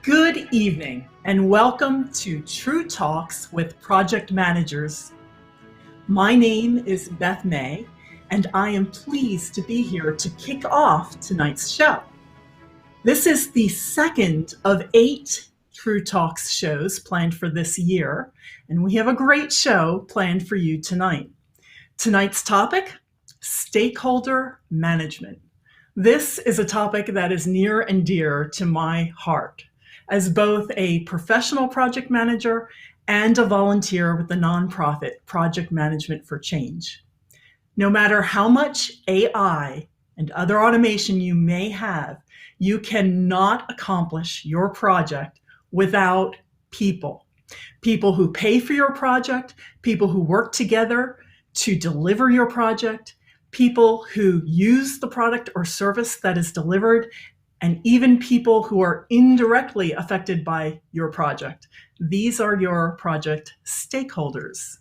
Good evening and welcome to True Talks with Project Managers. My name is Beth May and I am pleased to be here to kick off tonight's show. This is the second of 8 True Talks shows planned for this year, and we have a great show planned for you tonight. Tonight's topic, stakeholder management. This is a topic that is near and dear to my heart, as both a professional project manager and a volunteer with the nonprofit Project Management for Change. No matter how much AI and other automation you may have, you cannot accomplish your project without people. People who pay for your project, people who work together to deliver your project, people who use the product or service that is delivered, and even people who are indirectly affected by your project. These are your project stakeholders.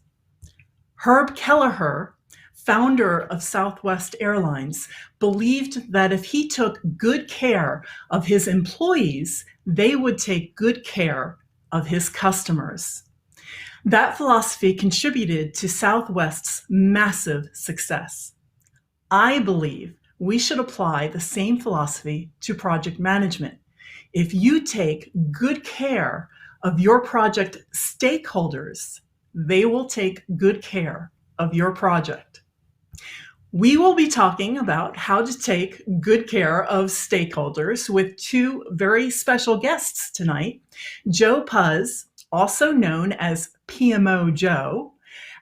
Herb Kelleher, founder of Southwest Airlines, believed that if he took good care of his employees, they would take good care of his customers. That philosophy contributed to Southwest's massive success. I believe we should apply the same philosophy to project management. If you take good care of your project stakeholders, they will take good care of your project. We will be talking about how to take good care of stakeholders with 2 very special guests tonight, Joe Pusz, also known as PMO Joe,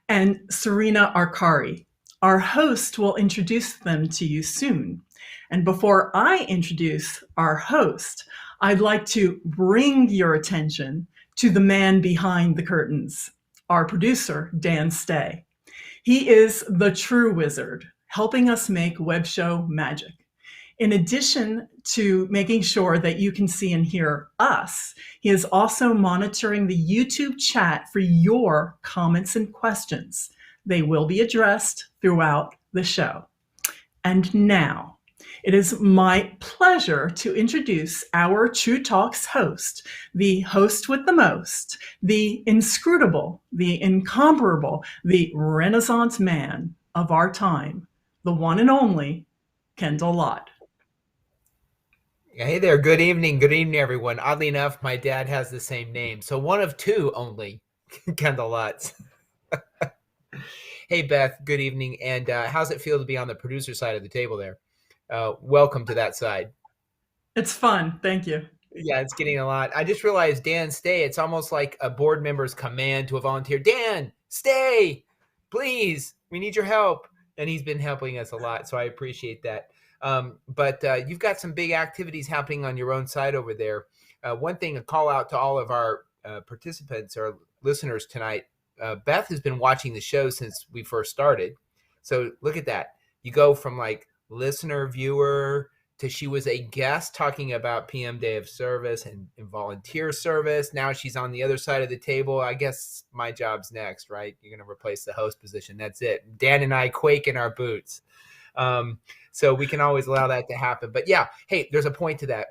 and Sarina Arcari. Our host will introduce them to you soon. And before I introduce our host, I'd like to bring your attention to the man behind the curtains, our producer, Dan Stay. He is the true wizard, helping us make web show magic. In addition to making sure that you can see and hear us, he is also monitoring the YouTube chat for your comments and questions. They will be addressed throughout the show. And now, it is my pleasure to introduce our True Talks host, the host with the most, the inscrutable, the incomparable, the Renaissance man of our time, the one and only Kendall Lott. Hey there, good evening, everyone. Oddly enough, my dad has the same name, so one of 2 only, Kendall Lott. Hey, Beth, good evening. And how's it feel to be on the producer side of the table there? Welcome to that side. It's fun. Thank you. Yeah, it's getting a lot. I just realized Dan Stay, it's almost like a board member's command to a volunteer. Dan, stay, please. We need your help. And he's been helping us a lot, so I appreciate that. But you've got some big activities happening on your own side over there. One thing, a call out to all of our participants or listeners tonight. Beth has been watching the show since we first started. So look at that. You go from like listener, viewer, to she was a guest talking about PM Day of Service and volunteer service. Now she's on the other side of the table. I guess my job's next, right? You're going to replace the host position. That's it. Dan and I quake in our boots. So we can always allow that to happen. But yeah, hey, there's a point to that.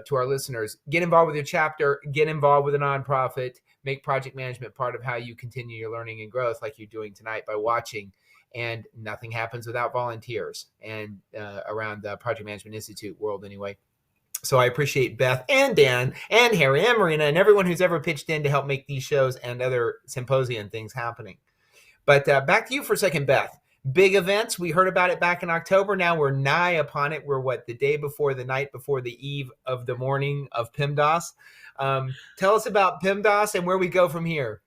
To our listeners, get involved with your chapter, get involved with a nonprofit, make project management part of how you continue your learning and growth like you're doing tonight by watching. And nothing happens without volunteers and around the Project Management Institute world anyway. So I appreciate Beth and Dan and Harry and Marina and everyone who's ever pitched in to help make these shows and other symposium things happening. But back to you for a second, Beth. Big events. We heard about it back in October. Now we're nigh upon it. We're the day before, the night before, the eve of the morning of PIMDOS. Tell us about PIMDOS and where we go from here.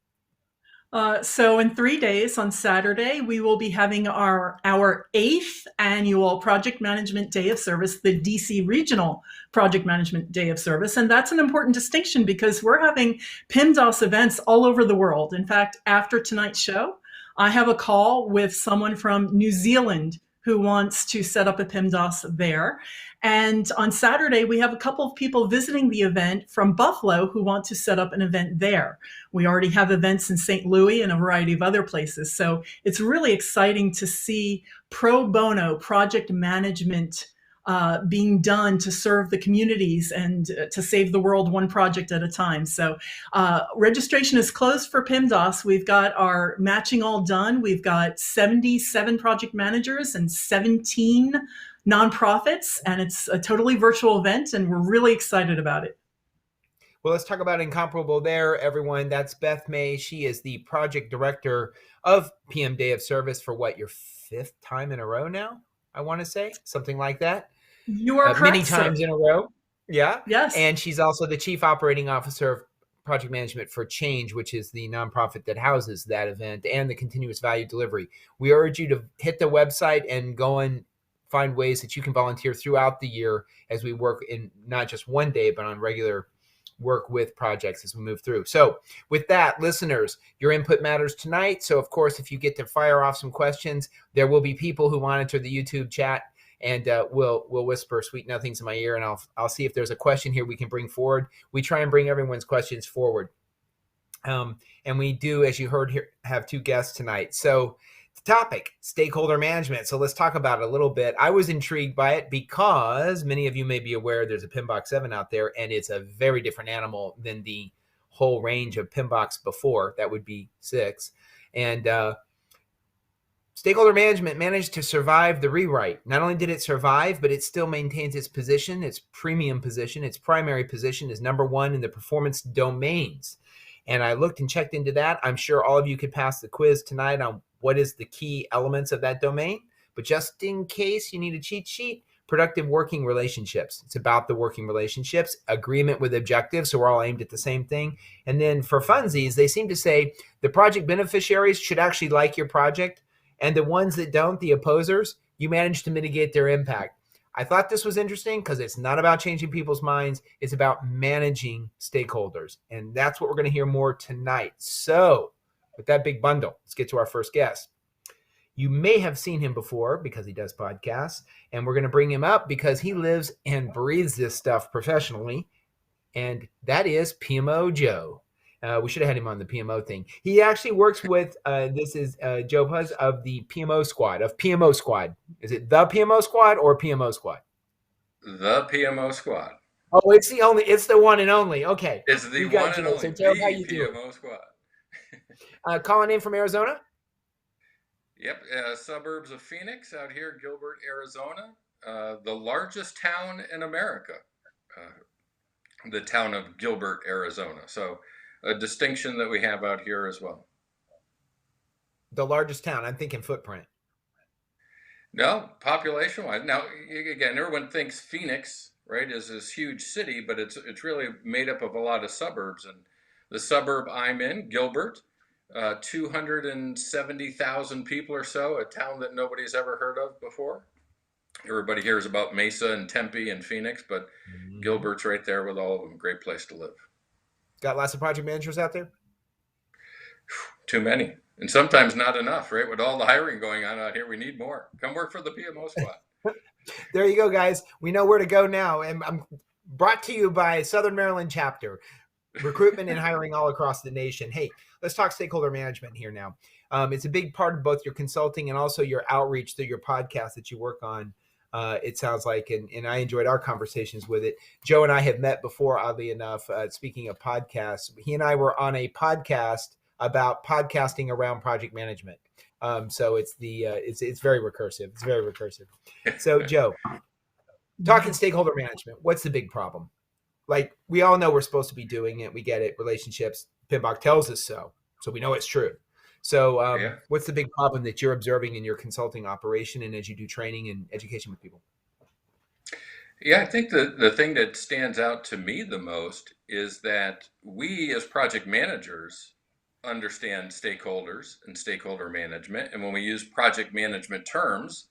So in 3 days, on Saturday, we will be having our 8th annual Project Management Day of Service, the DC Regional Project Management Day of Service. And that's an important distinction because we're having PIMDOS events all over the world. In fact, after tonight's show, I have a call with someone from New Zealand who wants to set up a PIMDOS there. And on Saturday, we have a couple of people visiting the event from Buffalo who want to set up an event there. We already have events in St. Louis and a variety of other places. So it's really exciting to see pro bono project management being done to serve the communities and to save the world one project at a time. So registration is closed for PIMDOS. We've got our matching all done. We've got 77 project managers and 17 nonprofits, and it's a totally virtual event, and we're really excited about it. Well, let's talk about Incomparable there, everyone. That's Beth May. She is the project director of PM Day of Service for what, your 5th time in a row now? I want to say something like that. You are correct, many times in a row. Yeah. Yes. And she's also the chief operating officer of Project Management for Change, which is the nonprofit that houses that event and the continuous value delivery. We urge you to hit the website and go and find ways that you can volunteer throughout the year as we work in not just one day, but on regular work with projects as we move through. So with that, listeners, your input matters tonight. So of course, if you get to fire off some questions, there will be people who monitor the YouTube chat, and we'll whisper sweet nothings in my ear, and I'll see if there's a question here we can bring forward. We try and bring everyone's questions forward. And we do, as you heard here, have 2 guests tonight. So the topic, stakeholder management. So let's talk about it a little bit. I was intrigued by it because many of you may be aware there's a PMBOK 7 out there, and it's a very different animal than the whole range of PMBOKs before. That would be 6. And stakeholder management managed to survive the rewrite. Not only did it survive, but it still maintains its position, its premium position, its primary position is number 1 in the performance domains. And I looked and checked into that. I'm sure all of you could pass the quiz tonight on what is the key elements of that domain. But just in case you need a cheat sheet, productive working relationships. It's about the working relationships, agreement with objectives, so we're all aimed at the same thing. And then for funsies, they seem to say the project beneficiaries should actually like your project, and the ones that don't, the opposers, you manage to mitigate their impact. I thought this was interesting because it's not about changing people's minds. It's about managing stakeholders. And that's what we're going to hear more tonight. So with that big bundle, let's get to our first guest. You may have seen him before because he does podcasts, and we're going to bring him up because he lives and breathes this stuff professionally, and that is PMO Joe. We should have had him on the PMO thing. He actually works with, this is Joe Pusz of the PMO Squad, of PMO Squad. Is it the PMO Squad or PMO Squad? The PMO Squad. Oh, it's the one and only. Okay. It's the one and only, so Joe, how you PMO Squad. Calling in from Arizona? Yep, suburbs of Phoenix out here, Gilbert, Arizona. The largest town in America, the town of Gilbert, Arizona. So a distinction that we have out here as well. The largest town, I'm thinking footprint. No, population-wise. Now, again, everyone thinks Phoenix, right, is this huge city, but it's really made up of a lot of suburbs. And the suburb I'm in, Gilbert, 270,000 people or so, a town that nobody's ever heard of before. Everybody hears about Mesa and Tempe and Phoenix, but Gilbert's right there with all of them. Great place to live. Got lots of project managers out there? Too many. And sometimes not enough, right? With all the hiring going on out here, we need more. Come work for the PMO Squad. There you go, guys. We know where to go now. And I'm brought to you by Southern Maryland Chapter. Recruitment and hiring all across the nation. Hey, let's talk stakeholder management here now. It's a big part of both your consulting and also your outreach through your podcast that you work on. It sounds like, and I enjoyed our conversations with it. Joe and I have met before, oddly enough. Speaking of podcasts, he and I were on a podcast about podcasting around project management. So it's very recursive. It's very recursive. So Joe, talking stakeholder management, what's the big problem? Like, we all know we're supposed to be doing it. We get it. Relationships. PMBOK tells us so. So we know it's true. So what's the big problem that you're observing in your consulting operation and as you do training and education with people? Yeah, I think the thing that stands out to me the most is that we as project managers understand stakeholders and stakeholder management. And when we use project management terms,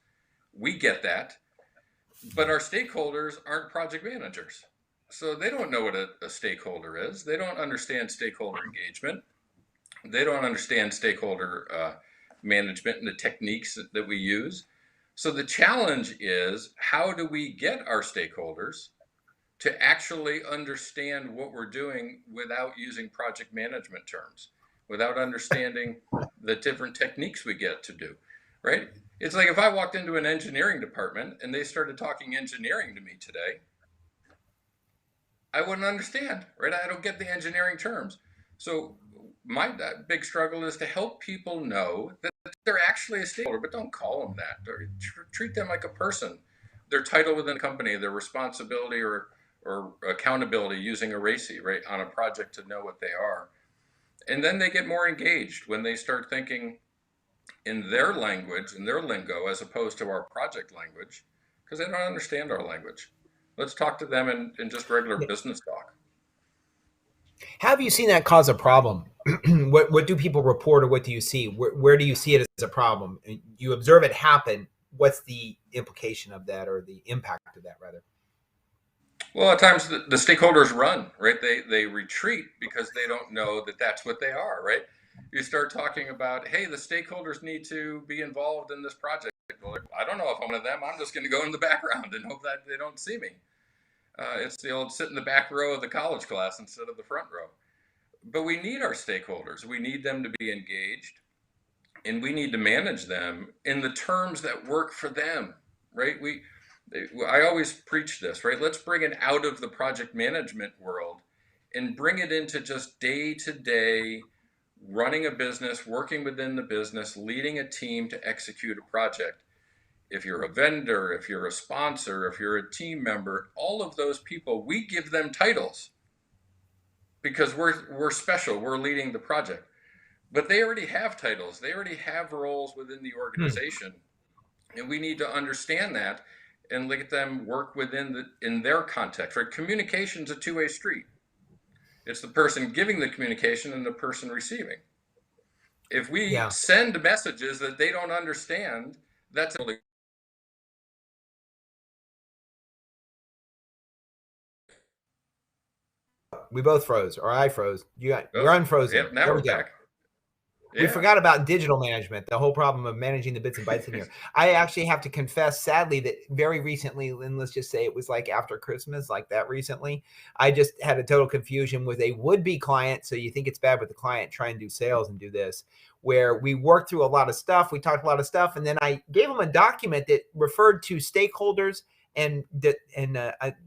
we get that. But our stakeholders aren't project managers. So they don't know what a stakeholder is. They don't understand stakeholder engagement. They don't understand stakeholder management and the techniques that we use. So the challenge is, how do we get our stakeholders to actually understand what we're doing without using project management terms, without understanding the different techniques we get to do, right? It's like if I walked into an engineering department and they started talking engineering to me today, I wouldn't understand, right? I don't get the engineering terms. So my big struggle is to help people know that they're actually a stakeholder, but don't call them that. Or treat them like a person. Their title within the company, their responsibility or accountability, using a RACI, right, on a project to know what they are. And then they get more engaged when they start thinking in their language, in their lingo, as opposed to our project language, because they don't understand our language. Let's talk to them in just regular business talk. Have you seen that cause a problem? What do people report, or what do you see? Where do you see it as a problem? You observe it happen. What's the implication of that, or the impact of that, rather? Well, at times the stakeholders run, right? They retreat because they don't know that that's what they are, right? You start talking about, hey, the stakeholders need to be involved in this project. Well, I don't know if I'm one of them. I'm just going to go in the background and hope that they don't see me. It's the old sit in the back row of the college class instead of the front row. But we need our stakeholders. We need them to be engaged, and we need to manage them in the terms that work for them, right? I always preach this, right? Let's bring it out of the project management world and bring it into just day to day running a business, working within the business, leading a team to execute a project. If you're a vendor, if you're a sponsor, if you're a team member, all of those people, we give them titles because we're special. We're leading the project. But they already have titles. They already have roles within the organization. And we need to understand that and let them work in their context, right? Communication's a two-way street. It's the person giving the communication and the person receiving. If we send messages that they don't understand, that's only. We both froze, or I froze. You're unfrozen. Yep, now we're back. We forgot about digital management, the whole problem of managing the bits and bytes in here. I actually have to confess, sadly, that very recently, and let's just say it was like after Christmas, like that recently, I just had a total confusion with a would-be client. So you think it's bad with the client trying to do sales and do this, where we worked through a lot of stuff. We talked a lot of stuff. And then I gave them a document that referred to stakeholders and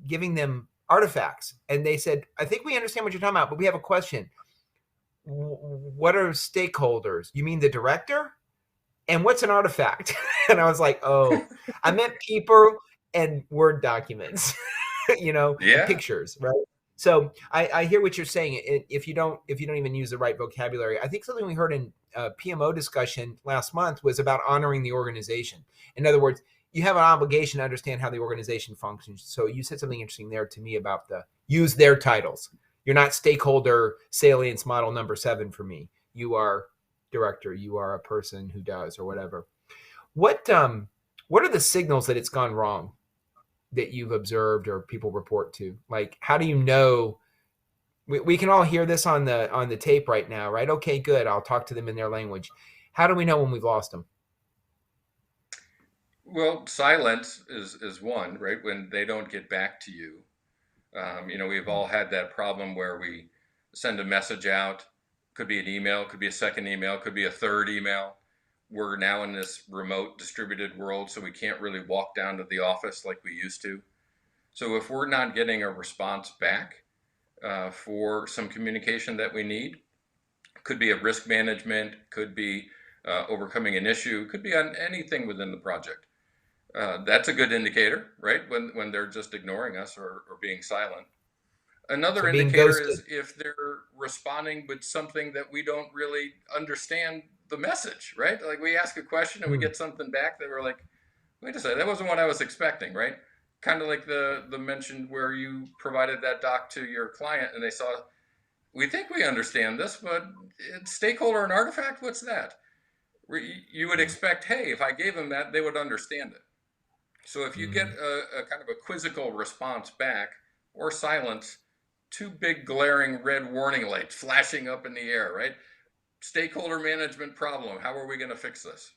giving them artifacts. And they said, I think we understand what you're talking about, but we have a question. What are stakeholders? You mean the director? And what's an artifact? And I was like, oh, I meant people and Word documents, and pictures, right? So I hear what you're saying. If you don't even use the right vocabulary, I think something we heard in a PMO discussion last month was about honoring the organization. In other words, you have an obligation to understand how the organization functions. So you said something interesting there to me about use their titles. You're not stakeholder salience model number 7 for me. You are director. You are a person who does, or whatever. What are the signals that it's gone wrong that you've observed or people report to? Like, how do you know? We can all hear this on the tape right now, right? Okay, good. I'll talk to them in their language. How do we know when we've lost them? Well, silence is one, right? When they don't get back to you. We've all had that problem where we send a message out. Could be an email, could be a second email, could be a third email. We're now in this remote distributed world, so we can't really walk down to the office like we used to. So if we're not getting a response back for some communication that we need, could be a risk management, could be overcoming an issue, could be on anything within the project. That's a good indicator, right? When they're just ignoring us or being silent. Another indicator is if they're responding with something that we don't really understand the message, right? Like we ask a question and we get something back that we're like, wait a second, that wasn't what I was expecting, right? Kind of like the mention where you provided that doc to your client and they saw, we think we understand this, but it's stakeholder and artifact, what's that? You would expect, hey, if I gave them that, they would understand it. So if you get a kind of a quizzical response back or silence, 2 big glaring red warning lights flashing up in the air, right? Stakeholder management problem. How are we going to fix this?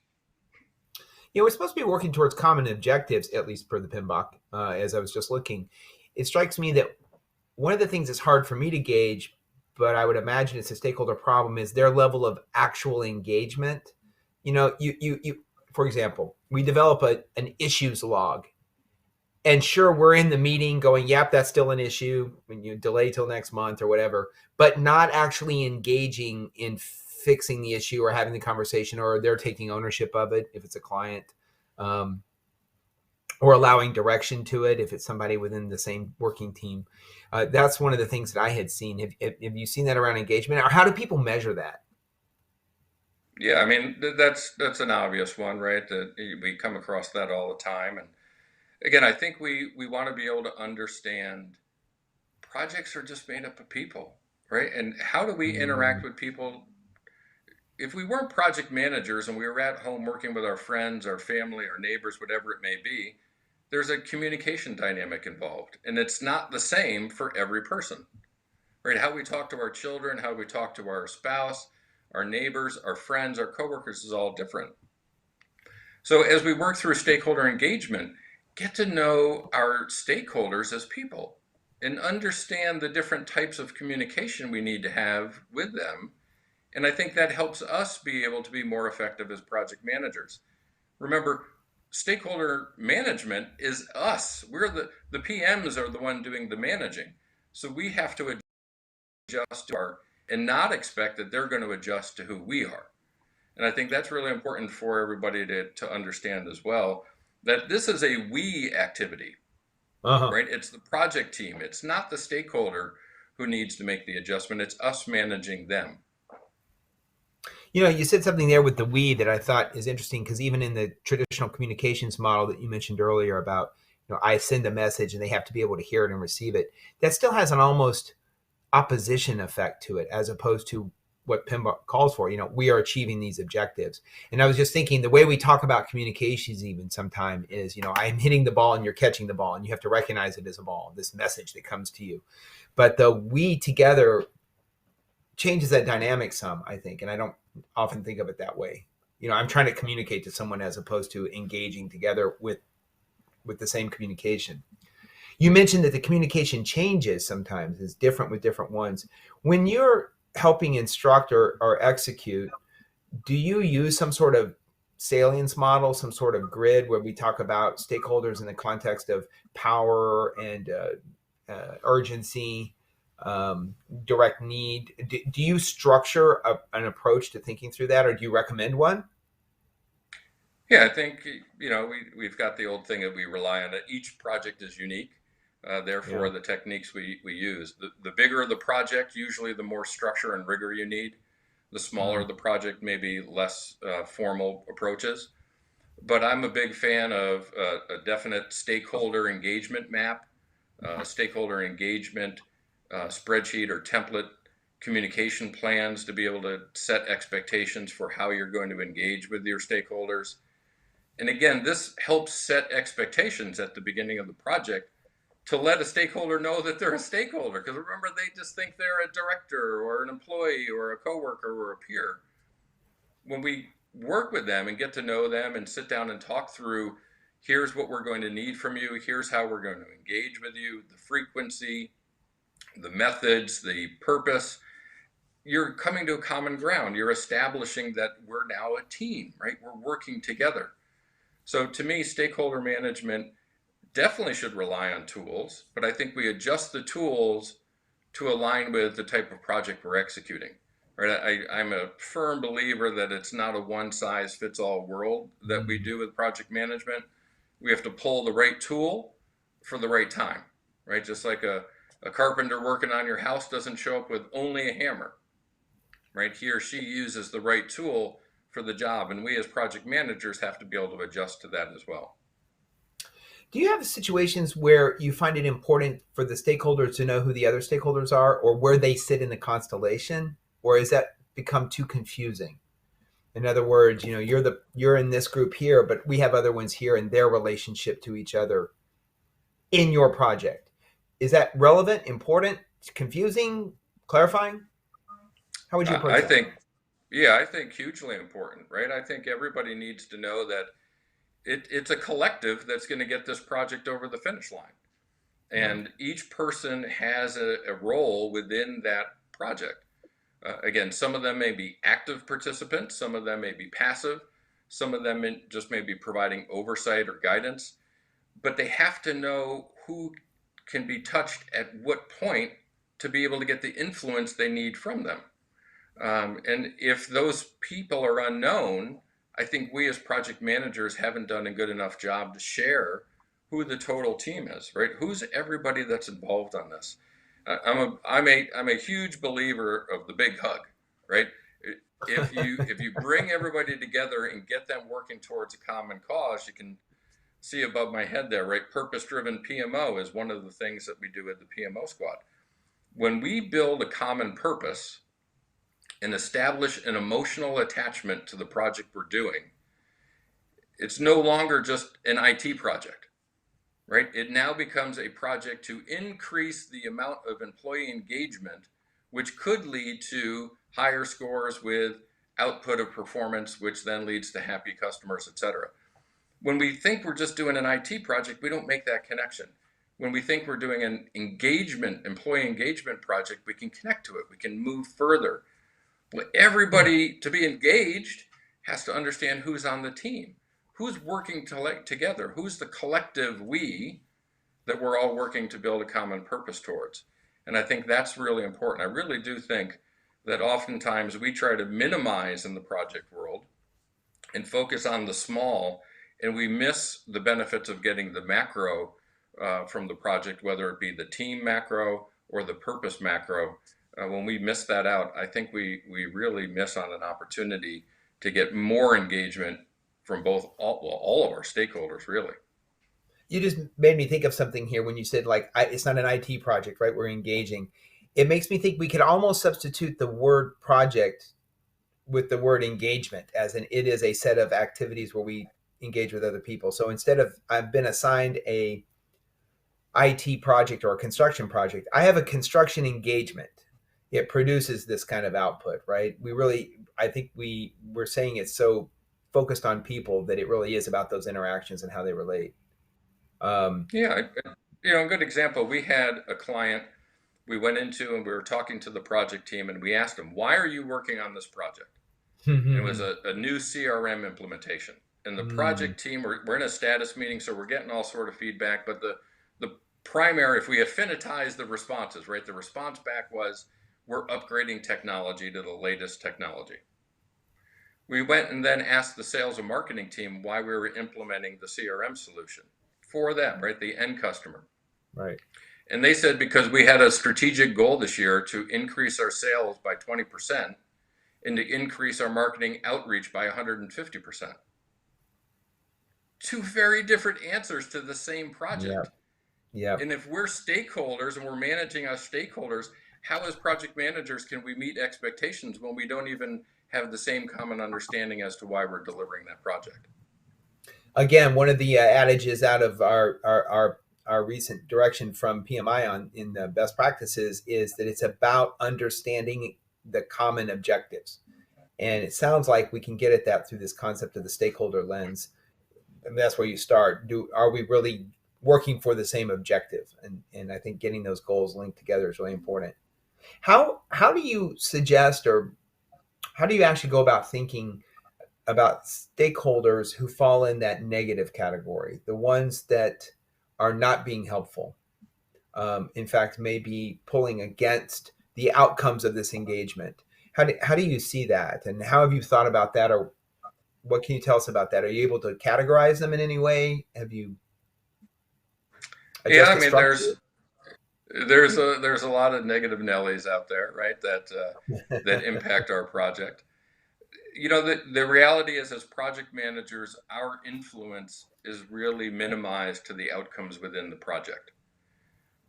We're supposed to be working towards common objectives, at least per the PMBOK, as I was just looking. It strikes me that one of the things that's hard for me to gauge, but I would imagine it's a stakeholder problem, is their level of actual engagement. You for example, we develop an issues log. And sure, we're in the meeting going, yep, that's still an issue when you delay till next month or whatever, but not actually engaging in fixing the issue or having the conversation, or they're taking ownership of it if it's a client, or allowing direction to it if it's somebody within the same working team. That's one of the things that I had seen. Have you seen that around engagement, or how do people measure that? Yeah, I mean, that's an obvious one, right? That we come across that all the time. And again, I think we want to be able to understand projects are just made up of people, right? And how do we interact with people? If we weren't project managers and we were at home working with our friends, our family, our neighbors, whatever it may be, there's a communication dynamic involved. And it's not the same for every person, right? How we talk to our children, how we talk to our spouse, our neighbors, our friends, our coworkers is all different. So as we work through stakeholder engagement, get to know our stakeholders as people and understand the different types of communication we need to have with them. And I think that helps us be able to be more effective as project managers. Remember, stakeholder management is us. We're the PMs are the one doing the managing. So we have to adjust to our, and not expect that they're going to adjust to who we are. And I think that's really important for everybody to understand as well, that this is a we activity, right? It's the project team. It's not the stakeholder who needs to make the adjustment. It's us managing them. You know, you said something there with the we that I thought is interesting, because even in the traditional communications model that you mentioned earlier about, I send a message and they have to be able to hear it and receive it, that still has an almost opposition effect to it, as opposed to what PMBOK calls for. We are achieving these objectives. And I was just thinking, the way we talk about communications even sometime is, I'm hitting the ball and you're catching the ball, and you have to recognize it as a ball, this message that comes to you. But the we together changes that dynamic some, I think. And I don't often think of it that way. I'm trying to communicate to someone as opposed to engaging together with the same communication. You mentioned that the communication changes sometimes, is different with different ones. When you're helping instruct or execute, do you use some sort of salience model, some sort of grid where we talk about stakeholders in the context of power and urgency, direct need? Do you structure an approach to thinking through that, or do you recommend one? Yeah, I think, we've got the old thing that we rely on. Each project is unique. Therefore, the techniques we use. The bigger the project, usually the more structure and rigor you need. The smaller the project, maybe less formal approaches. But I'm a big fan of a definite stakeholder engagement map, stakeholder engagement spreadsheet or template communication plans to be able to set expectations for how you're going to engage with your stakeholders. And again, this helps set expectations at the beginning of the project to let a stakeholder know that they're a stakeholder. Because remember, they just think they're a director or an employee or a coworker or a peer. When we work with them and get to know them and sit down and talk through, here's what we're going to need from you, here's how we're going to engage with you, the frequency, the methods, the purpose, you're coming to a common ground. You're establishing that we're now a team, right? We're working together. So to me, stakeholder management definitely should rely on tools, but I think we adjust the tools to align with the type of project we're executing, right? I'm a firm believer that it's not a one-size-fits-all world that we do with project management. We have to pull the right tool for the right time, right? Just like a carpenter working on your house doesn't show up with only a hammer, right? He or she uses the right tool for the job, and we as project managers have to be able to adjust to that as well. Do you have situations where you find it important for the stakeholders to know who the other stakeholders are, or where they sit in the constellation, or has that become too confusing? In other words, you're in this group here, but we have other ones here, and their relationship to each other in your project. Is that relevant, important, confusing, clarifying? How would you approach that? I think hugely important, right? I think everybody needs to know that it's a collective that's going to get this project over the finish line. And each person has a role within that project. Again, some of them may be active participants, some of them may be passive, some of them just maybe providing oversight or guidance, but they have to know who can be touched at what point to be able to get the influence they need from them. And if those people are unknown, I think we as project managers haven't done a good enough job to share who the total team is, right? Who's everybody that's involved on this? I'm a huge believer of the big hug, right? If you bring everybody together and get them working towards a common cause, you can see above my head there, right? Purpose-driven PMO is one of the things that we do at the PMO squad. When we build a common purpose and establish an emotional attachment to the project we're doing, it's no longer just an IT project, right? It now becomes a project to increase the amount of employee engagement, which could lead to higher scores with output of performance, which then leads to happy customers, et cetera. When we think we're just doing an IT project, we don't make that connection. When we think we're doing an employee engagement project, we can connect to it. We can move further. Well, everybody to be engaged has to understand who's on the team, who's working together, who's the collective we that we're all working to build a common purpose towards. And I think that's really important. I really do think that oftentimes we try to minimize in the project world and focus on the small, and we miss the benefits of getting the macro from the project, whether it be the team macro or the purpose macro. When we miss that out, I think we really miss on an opportunity to get more engagement from all of our stakeholders, really. You just made me think of something here when you said, like, it's not an IT project, right? We're engaging. It makes me think we could almost substitute the word project with the word engagement, as in it is a set of activities where we engage with other people. So instead of I've been assigned a IT project or a construction project, I have a construction engagement. It produces this kind of output, right? I think we're saying it's so focused on people that it really is about those interactions and how they relate. Yeah, a good example. We had a client we went into and we were talking to the project team and we asked them, why are you working on this project? And it was a new CRM implementation. And the project team, we're in a status meeting, so we're getting all sort of feedback. But the primary, if we affinitize the responses, right, the response back was, we're upgrading technology to the latest technology. We went and then asked the sales and marketing team why we were implementing the CRM solution for them, right, the end customer. Right. And they said because we had a strategic goal this year to increase our sales by 20% and to increase our marketing outreach by 150%. Two very different answers to the same project. Yeah. And if we're stakeholders and we're managing our stakeholders, how as project managers can we meet expectations when we don't even have the same common understanding as to why we're delivering that project? Again, one of the adages out of our recent direction from PMI in the best practices is that it's about understanding the common objectives. And it sounds like we can get at that through this concept of the stakeholder lens. And that's where you start. Are we really working for the same objective? And I think getting those goals linked together is really important. How do you suggest, or how do you actually go about thinking about stakeholders who fall in that negative category, the ones that are not being helpful, in fact, maybe pulling against the outcomes of this engagement? How do you see that, and how have you thought about that, or what can you tell us about that? Are you able to categorize them in any way? Have you? Yeah, I mean, there's a lot of negative Nellies out there, right? That impact our project. The reality is, as project managers, our influence is really minimized to the outcomes within the project.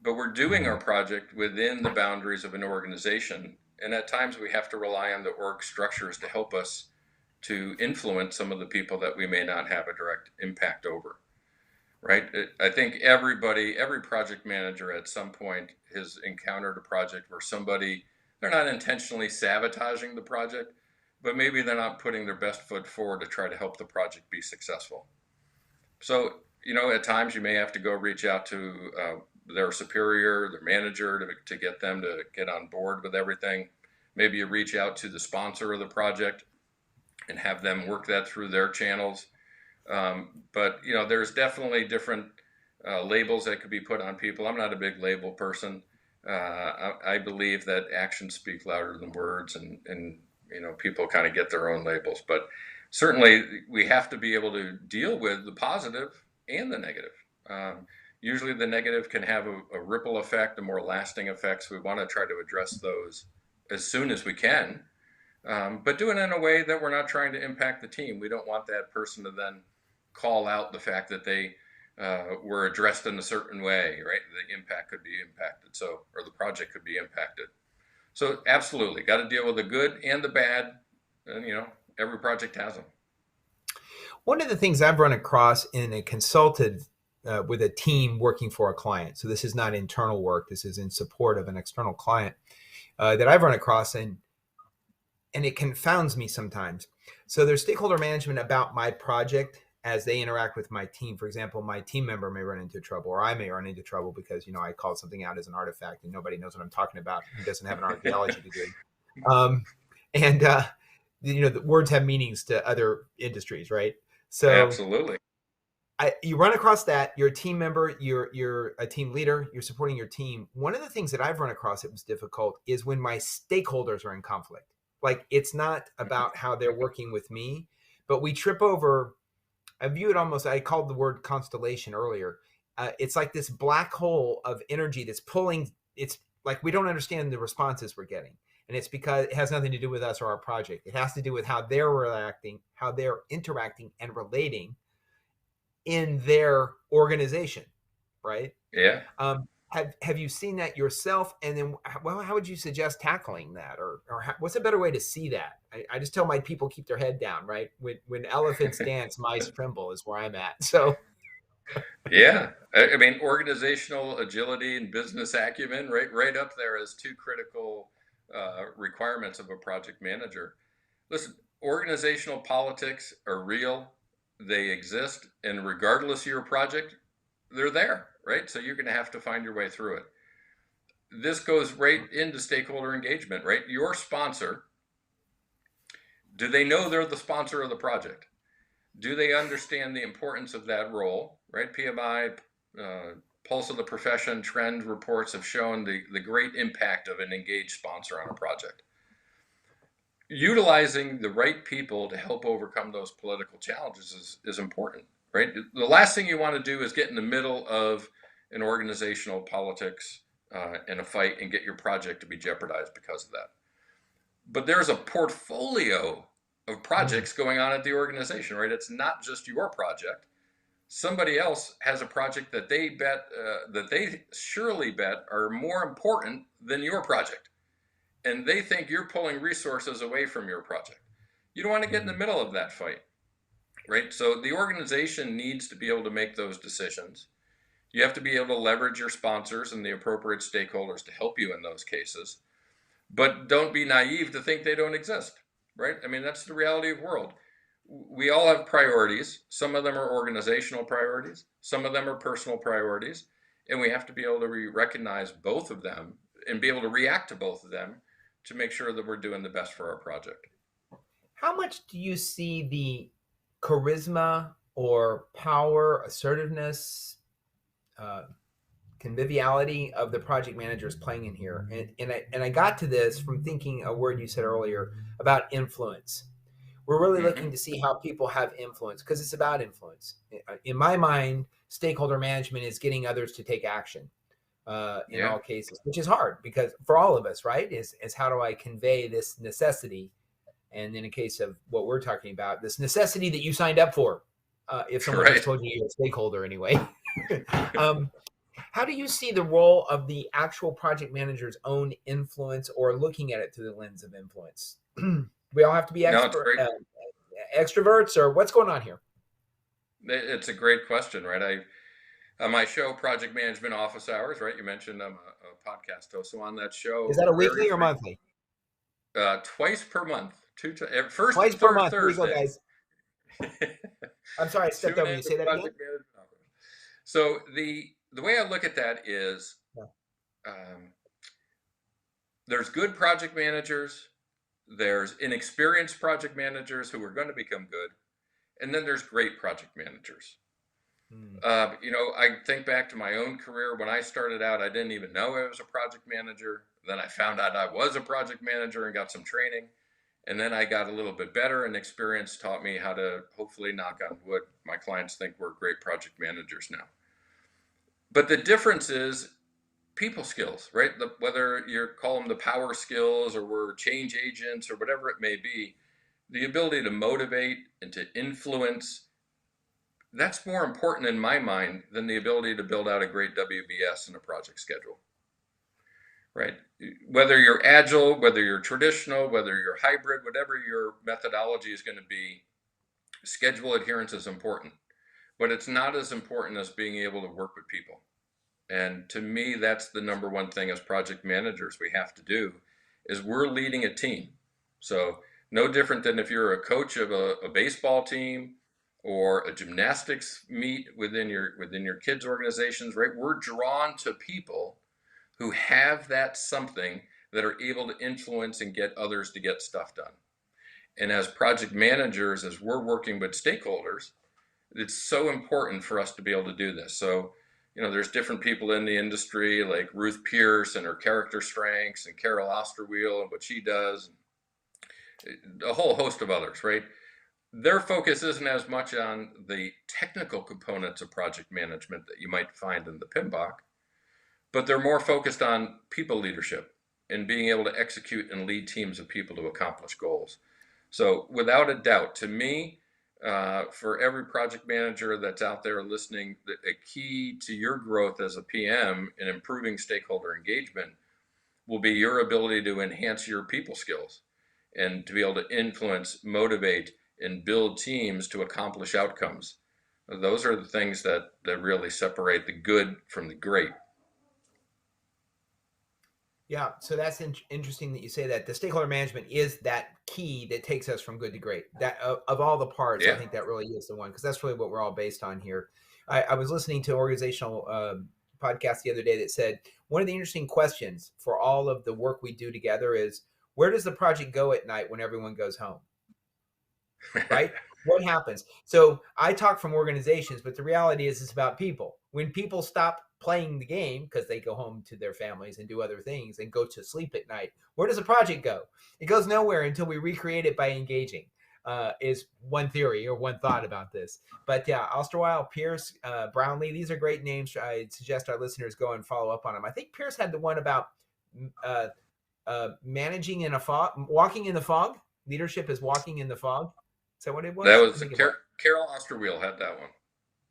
But we're doing our project within the boundaries of an organization, and at times we have to rely on the org structures to help us to influence some of the people that we may not have a direct impact over. Right? I think every project manager at some point has encountered a project where they're not intentionally sabotaging the project, but maybe they're not putting their best foot forward to try to help the project be successful. So, at times you may have to go reach out to their superior, their manager, to get them to get on board with everything. Maybe you reach out to the sponsor of the project. and have them work that through their channels. But there's definitely different labels that could be put on people. I'm not a big label person. I believe that actions speak louder than words, and people kind of get their own labels. But certainly, we have to be able to deal with the positive and the negative. Usually, the negative can have a ripple effect, a more lasting effect. So we want to try to address those as soon as we can, but do it in a way that we're not trying to impact the team. We don't want that person to then call out the fact that they were addressed in a certain way, right? The impact could be impacted, or the project could be impacted. So absolutely, got to deal with the good and the bad, and every project has them. One of the things I've run across in a consulted with a team working for a client, so this is not internal work, this is in support of an external client, that I've run across, and it confounds me sometimes. So there's stakeholder management about my project as they interact with my team. For example, my team member may run into trouble, or I may run into trouble because, I called something out as an artifact and nobody knows what I'm talking about. He doesn't have an archaeology degree. The words have meanings to other industries, right? So absolutely. You run across that. You're a team member, you're a team leader, you're supporting your team. One of the things that I've run across that was difficult is when my stakeholders are in conflict. Like, it's not about how they're working with me, but we trip over. I view it almost, I called the word constellation earlier. It's like this black hole of energy that's pulling. It's like we don't understand the responses we're getting. And it's because it has nothing to do with us or our project. It has to do with how they're reacting, how they're interacting and relating in their organization, right? Yeah. Have you seen that yourself? And then, how would you suggest tackling that, or what's a better way to see that? I just tell my people keep their head down, right? When elephants dance, mice tremble is where I'm at. So, yeah, I mean, organizational agility and business acumen, right up there as two critical requirements of a project manager. Listen, organizational politics are real. They exist, and regardless of your project, they're there, right? So you're going to have to find your way through it. This goes right into stakeholder engagement, right? Your sponsor, do they know they're the sponsor of the project? Do they understand the importance of that role, right? PMI, Pulse of the Profession trend reports have shown the great impact of an engaged sponsor on a project. Utilizing the right people to help overcome those political challenges is important, right? The last thing you want to do is get in the middle of an organizational politics and a fight and get your project to be jeopardized because of that. But there's a portfolio of projects going on at the organization, right? It's not just your project. Somebody else has a project that they surely bet are more important than your project. And they think you're pulling resources away from your project. You don't want to get in the middle of that fight, right? So the organization needs to be able to make those decisions. You have to be able to leverage your sponsors and the appropriate stakeholders to help you in those cases. But don't be naive to think they don't exist, right? I mean, that's the reality of the world. We all have priorities. Some of them are organizational priorities. Some of them are personal priorities. And we have to be able to recognize both of them and be able to react to both of them to make sure that we're doing the best for our project. How much do you see the charisma or power, assertiveness, conviviality of the project managers playing in here? And I got to this from thinking a word you said earlier about influence. We're really looking to see how people have influence, because it's about influence. In my mind, stakeholder management is getting others to take action. In all cases, which is hard because for all of us, right, is how do I convey this necessity? And in a case of what we're talking about, this necessity that you signed up for, if someone just told you you're a stakeholder anyway. How do you see the role of the actual project manager's own influence, or looking at it through the lens of influence? We all have to be extroverts, or what's going on here? It's a great question, right? On my show, Project Management Office Hours, right? You mentioned I'm a podcast host. So on that show, is that a weekly or monthly? Twice per month. First twice and per third month. Thursday. Here we go, guys. I'm sorry, I stepped over you. Say that again. So the way I look at that is, there's good project managers there's inexperienced project managers who are going to become good, and then there's great project managers. I think back to my own career. When I started out, I didn't even know I was a project manager. Then I found out I was a project manager and got some training. And then I got a little bit better, and experience taught me how to, hopefully, knock on wood, my clients think we're great project managers now. But the difference is people skills, right? Whether you call them the power skills or we're change agents or whatever it may be, the ability to motivate and to influence, that's more important in my mind than the ability to build out a great WBS and a project schedule, right? Whether you're agile, whether you're traditional, whether you're hybrid, whatever your methodology is going to be, schedule adherence is important, but it's not as important as being able to work with people. And to me, that's the number one thing as project managers we have to do, is we're leading a team. So no different than if you're a coach of a baseball team or a gymnastics meet within your kids' organizations, right? We're drawn to people who have that something that are able to influence and get others to get stuff done. And as project managers, as we're working with stakeholders, it's so important for us to be able to do this. So, there's different people in the industry like Ruth Pierce and her character strengths, and Carol Osterwheel and what she does, and a whole host of others, right? Their focus isn't as much on the technical components of project management that you might find in the PMBOK, but they're more focused on people leadership and being able to execute and lead teams of people to accomplish goals. So without a doubt, to me, for every project manager that's out there listening, a key to your growth as a PM and improving stakeholder engagement will be your ability to enhance your people skills and to be able to influence, motivate, and build teams to accomplish outcomes. Those are the things that really separate the good from the great. Yeah, so that's interesting that you say that. The stakeholder management is that key that takes us from good to great. That of all the parts, yeah. I think that really is the one, because that's really what we're all based on here. I was listening to an organizational podcast the other day that said one of the interesting questions for all of the work we do together is, where does the project go at night when everyone goes home? Right? What happens? So I talk from organizations, but the reality is it's about people. When people stop playing the game because they go home to their families and do other things and go to sleep at night, where does the project go? It goes nowhere until we recreate it by engaging, is one theory or one thought about this. But yeah, Osterwheel, Pierce, Brownlee, these are great names. I suggest our listeners go and follow up on them. I think Pierce had the one about managing in a fog, walking in the fog. Leadership is walking in the fog. Is that what it was? That was Carol Osterwheel had that one.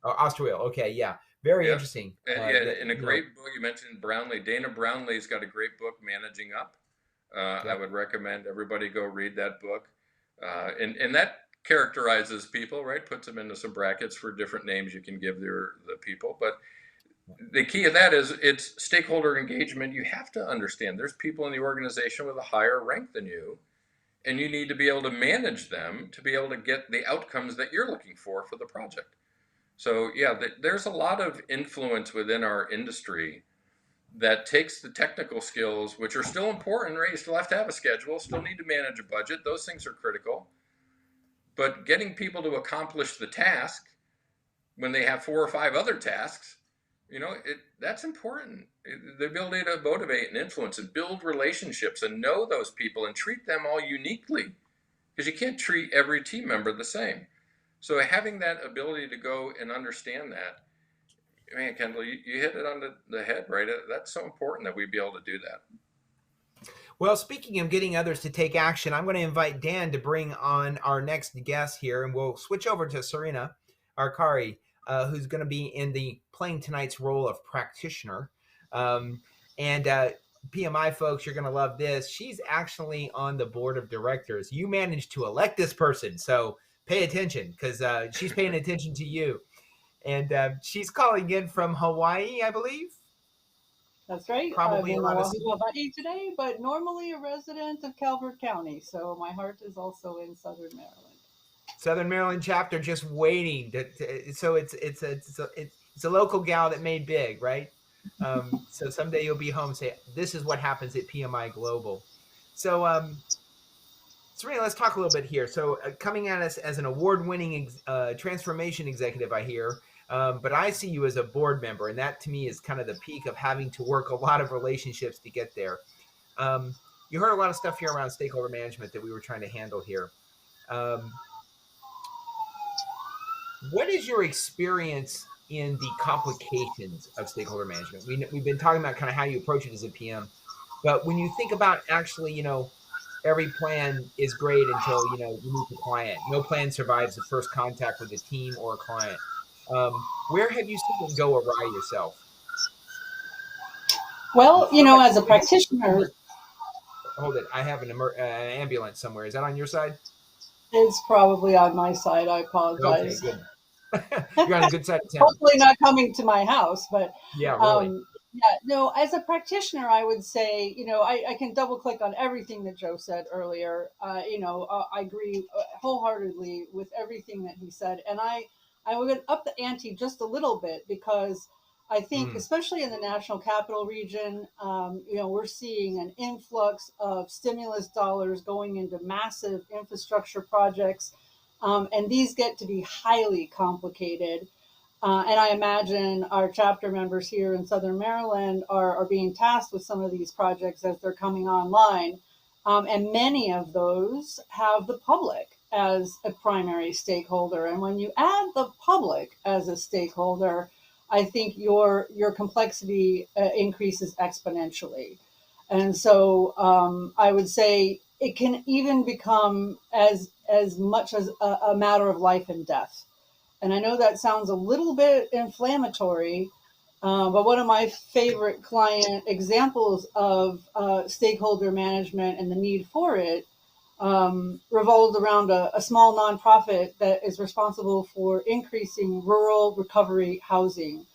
Oh, Osterwheel. Okay, yeah. Very interesting. And a great book. You mentioned Brownlee. Dana Brownlee's got a great book, Managing Up. I would recommend everybody go read that book. And that characterizes people, right? Puts them into some brackets for different names you can give the people. But the key of that is it's stakeholder engagement. You have to understand there's people in the organization with a higher rank than you, and you need to be able to manage them to be able to get the outcomes that you're looking for the project. So yeah, there's a lot of influence within our industry that takes the technical skills, which are still important, right? You still have to have a schedule, still need to manage a budget. Those things are critical. But getting people to accomplish the task when they have 4 or 5 other tasks, that's important. The ability to motivate and influence and build relationships and know those people and treat them all uniquely, because you can't treat every team member the same. So having that ability to go and understand that, man, Kendall, you hit it on the head, right? That's so important that we be able to do that. Well, speaking of getting others to take action, I'm going to invite Dan to bring on our next guest here, and we'll switch over to Sarina Arcari, who's going to be playing tonight's role of practitioner. And PMI folks, you're going to love this. She's actually on the board of directors. You managed to elect this person, so pay attention, because she's paying attention to you. And she's calling in from Hawaii, I believe. That's right. Probably I'm in Hawaii today, but normally a resident of Calvert County. So my heart is also in Southern Maryland. Southern Maryland chapter, just waiting. So it's a local gal that made big, right? So someday you'll be home and say, this is what happens at PMI Global. So Sarina, let's talk a little bit here. So coming at us as an award-winning transformation executive, I hear, but I see you as a board member, and that to me is kind of the peak of having to work a lot of relationships to get there. You heard a lot of stuff here around stakeholder management that we were trying to handle here. What is your experience in the complications of stakeholder management? We've been talking about kind of how you approach it as a PM, but when you think about actually, every plan is great until, you meet the client. No plan survives the first contact with a team or a client. Where have you seen it go awry yourself? Well, as a practitioner, Hold it. I have an ambulance somewhere. Is that on your side? it's probably on my side. I Okay, apologize. good. You're on the good side of town. Hopefully not coming to my house, but Yeah, really. yeah, no, as a practitioner, I would say, I can double click on everything that Joe said earlier. I agree wholeheartedly with everything that he said. And I would up the ante just a little bit because I think, especially in the National Capital Region, we're seeing an influx of stimulus dollars going into massive infrastructure projects. And these get to be highly complicated. And I imagine our chapter members here in Southern Maryland are being tasked with some of these projects as they're coming online. And many of those have the public as a primary stakeholder. And when you add the public as a stakeholder, I think your complexity increases exponentially. And so I would say it can even become as much as a matter of life and death. And I know that sounds a little bit inflammatory, but one of my favorite client examples of stakeholder management and the need for it revolved around a small nonprofit that is responsible for increasing rural recovery housing.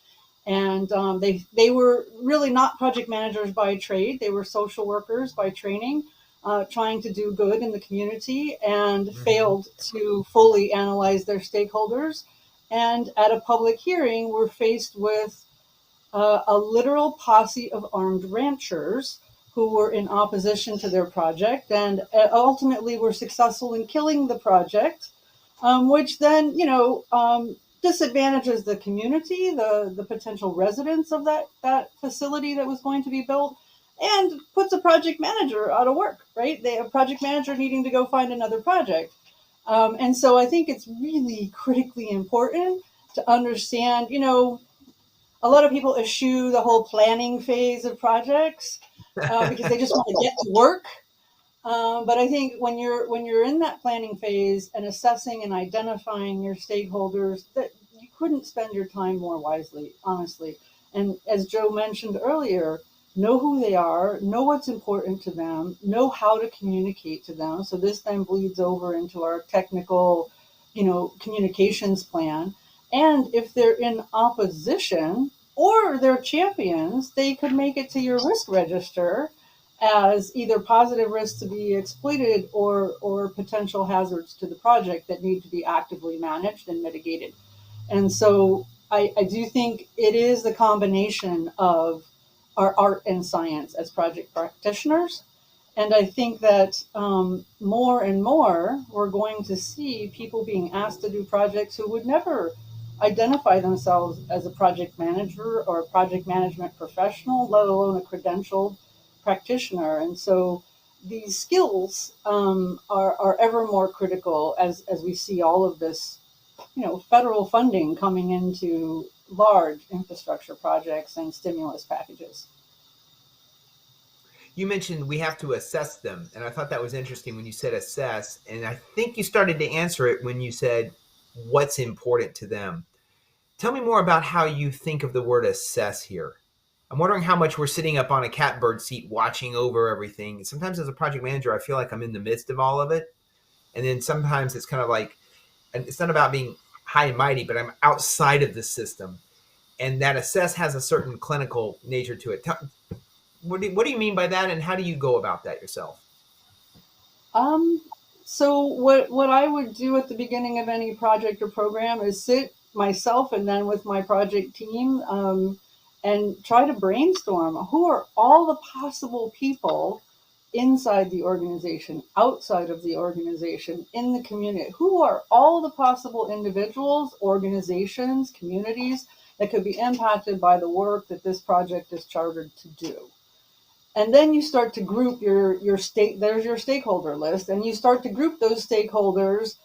And they were really not project managers by trade. They were social workers by training, trying to do good in the community and failed to fully analyze their stakeholders. And at a public hearing, were faced with a literal posse of armed ranchers who were in opposition to their project and ultimately were successful in killing the project, which then, disadvantages the community, the potential residents of that facility that was going to be built, and puts a project manager out of work, right? They have a project manager needing to go find another project. And so I think it's really critically important to understand, a lot of people eschew the whole planning phase of projects because they just want to get to work. But I think when you're in that planning phase and assessing and identifying your stakeholders, that you couldn't spend your time more wisely, honestly. And as Joe mentioned earlier, know who they are, know what's important to them, know how to communicate to them. So this then bleeds over into our technical, communications plan. And if they're in opposition or they're champions, they could make it to your risk register as either positive risks to be exploited or potential hazards to the project that need to be actively managed and mitigated. And so I do think it is the combination of our art and science as project practitioners. And I think that more and more we're going to see people being asked to do projects who would never identify themselves as a project manager or a project management professional, let alone a credentialed practitioner. And so these skills are ever more critical as we see all of this, federal funding coming into large infrastructure projects and stimulus packages. You mentioned we have to assess them, and I thought that was interesting when you said assess, and I think you started to answer it when you said what's important to them. Tell me more about how you think of the word assess here. I'm wondering how much we're sitting up on a catbird seat watching over everything. Sometimes as a project manager, I feel like I'm in the midst of all of it. And then sometimes it's kind of like, it's not about being high and mighty, but I'm outside of the system. And that assess has a certain clinical nature to it. What do you mean by that, and how do you go about that yourself? So what I would do at the beginning of any project or program is sit myself and then with my project team and try to brainstorm who are all the possible people inside the organization, outside of the organization, in the community. Who are all the possible individuals, organizations, communities that could be impacted by the work that this project is chartered to do? And then you start to group your there's your stakeholder list, and you start to group those stakeholders,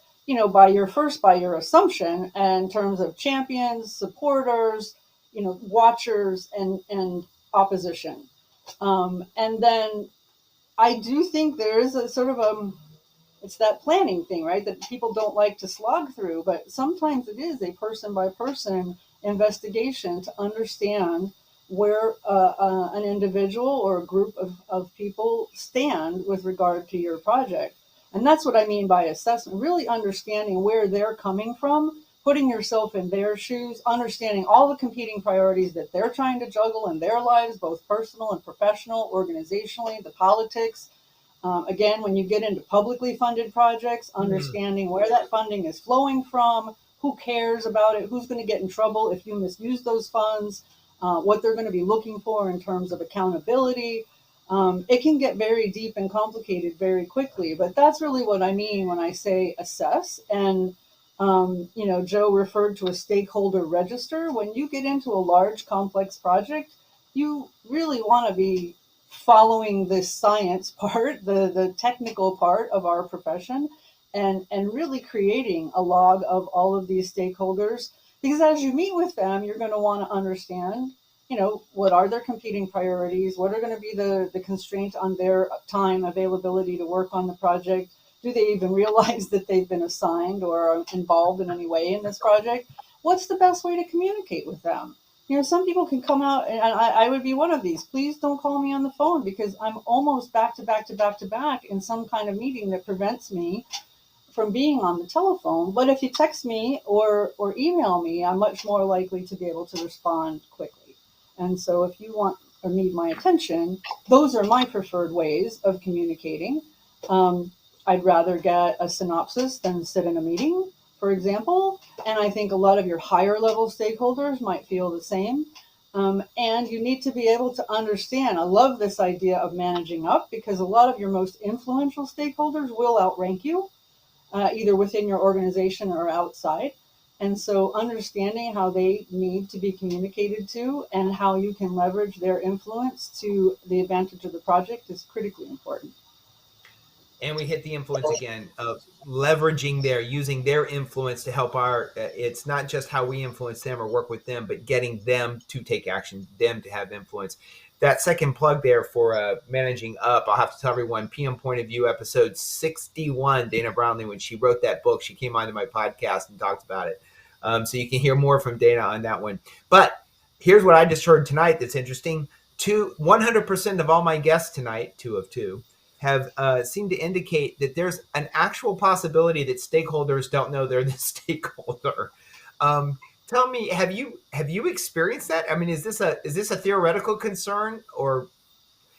by your assumption in terms of champions, supporters, watchers, and opposition. And then I do think there is a sort of it's that planning thing, right? That people don't like to slog through, but sometimes it is a person by person investigation to understand where an individual or a group of people stand with regard to your project. And that's what I mean by assessment, really understanding where they're coming from, putting yourself in their shoes, understanding all the competing priorities that they're trying to juggle in their lives, both personal and professional, organizationally, the politics. Again, when you get into publicly funded projects, understanding where that funding is flowing from, who cares about it, who's going to get in trouble if you misuse those funds, what they're going to be looking for in terms of accountability. It can get very deep and complicated very quickly, but that's really what I mean when I say assess. And, Joe referred to a stakeholder register. When you get into a large, complex project, you really want to be following the science part, the technical part of our profession, and really creating a log of all of these stakeholders. Because as you meet with them, you're going to want to understand, what are their competing priorities? What are going to be the constraints on their time availability to work on the project? Do they even realize that they've been assigned or are involved in any way in this project? What's the best way to communicate with them? Some people can come out, and I would be one of these. Please don't call me on the phone because I'm almost back to back to back to back in some kind of meeting that prevents me from being on the telephone. But if you text me or email me, I'm much more likely to be able to respond quickly. And so if you want or need my attention, those are my preferred ways of communicating. I'd rather get a synopsis than sit in a meeting, for example. And I think a lot of your higher level stakeholders might feel the same. And you need to be able to understand. I love this idea of managing up because a lot of your most influential stakeholders will outrank you, either within your organization or outside. And so understanding how they need to be communicated to and how you can leverage their influence to the advantage of the project is critically important. And we hit the influence again of leveraging using their influence to help it's not just how we influence them or work with them, but getting them to take action, them to have influence. That second plug there for managing up, I'll have to tell everyone, PM Point of View, episode 61, Dana Brownlee, when she wrote that book, she came onto my podcast and talked about it. So you can hear more from Dana on that one. But here's what I just heard tonight that's interesting. 100% of all my guests tonight, 2 of 2, have seemed to indicate that there's an actual possibility that stakeholders don't know they're the stakeholder. Tell me, have you experienced that? I mean, is this a theoretical concern, or